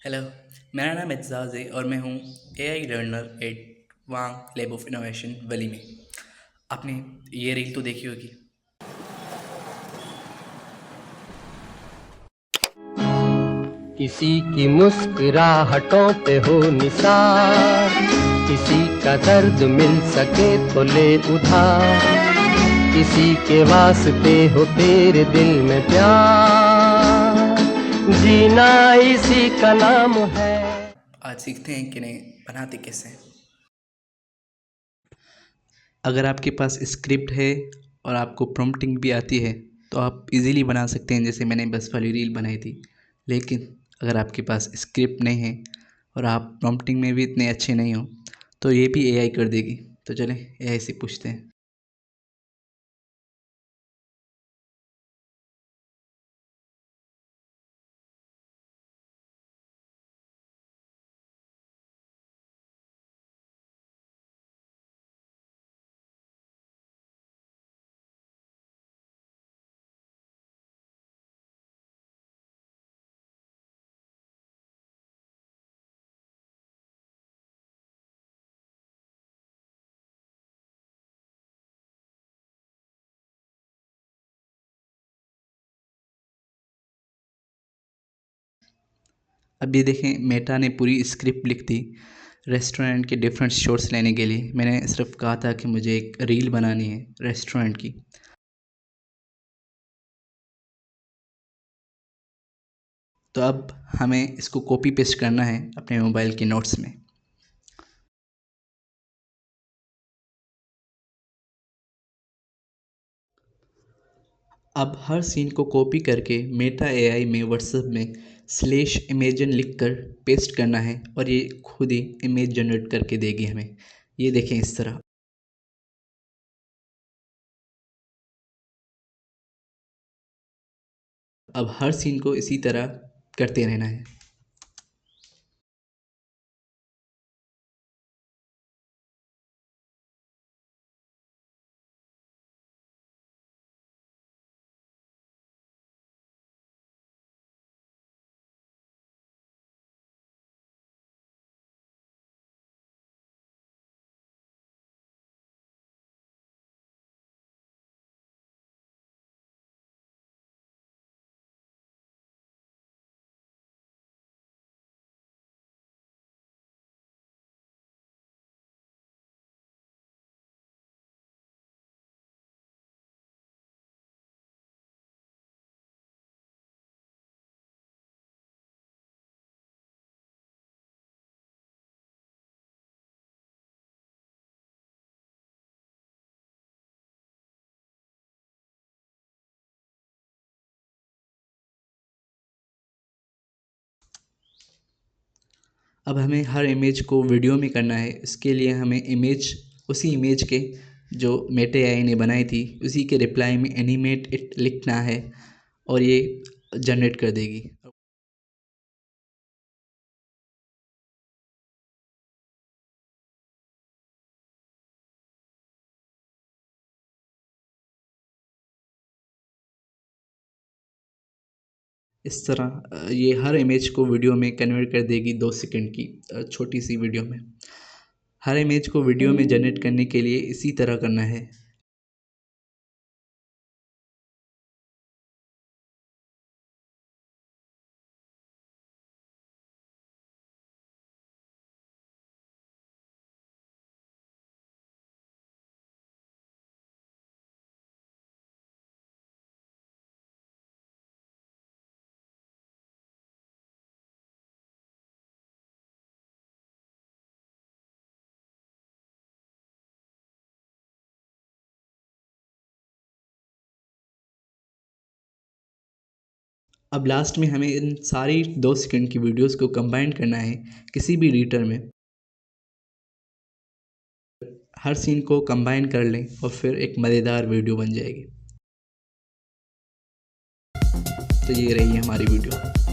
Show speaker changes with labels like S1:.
S1: Hello. मेरा नाम एतजाज़ है और मैं हूँ AI learner at Wang lab of innovation वली में। आपने ये रील तो देखी होगी।
S2: किसी की मुस्कुराहटों पे हो निसार, किसी का दर्द मिल सके तो ले उधार, किसी के वास्ते हो तेरे दिल में प्यार, जीना इसी का नाम है।
S1: आज सीखते हैं कि नहीं बनाते कैसे हैं। अगर आपके पास स्क्रिप्ट है और आपको प्रॉम्प्टिंग भी आती है तो आप इजीली बना सकते हैं, जैसे मैंने बस वाली रील बनाई थी। लेकिन अगर आपके पास स्क्रिप्ट नहीं है और आप प्रॉम्प्टिंग में भी इतने अच्छे नहीं हो तो ये भी एआई कर देगी। तो चलें एआई से पूछते हैं। अब ये देखें, मेटा ने पूरी स्क्रिप्ट लिख दी रेस्टोरेंट के डिफरेंट शॉट्स लेने के लिए। मैंने सिर्फ कहा था कि मुझे एक रील बनानी है रेस्टोरेंट की। तो अब हमें इसको कॉपी पेस्ट करना है अपने मोबाइल के नोट्स में। अब हर सीन को कॉपी करके मेटा एआई में व्हाट्सएप में स्लैश इमेजन लिख कर पेस्ट करना है और ये खुद ही इमेज जनरेट करके देगी हमें। ये देखें इस तरह। अब हर सीन को इसी तरह करते रहना है। अब हमें हर इमेज को वीडियो में करना है। इसके लिए हमें उसी इमेज के जो मेटे एआई ने बनाई थी उसी के रिप्लाई में एनिमेट इट लिखना है और ये जनरेट कर देगी। इस तरह ये हर इमेज को वीडियो में कन्वर्ट कर देगी 2 सेकंड की छोटी सी वीडियो में। हर इमेज को वीडियो में जनरेट करने के लिए इसी तरह करना है। अब लास्ट में हमें इन सारी 2 सेकंड की वीडियोस को कंबाइन करना है किसी भी एडिटर में। हर सीन को कंबाइन कर लें और फिर एक मज़ेदार वीडियो बन जाएगी। तो ये रही है हमारी वीडियो।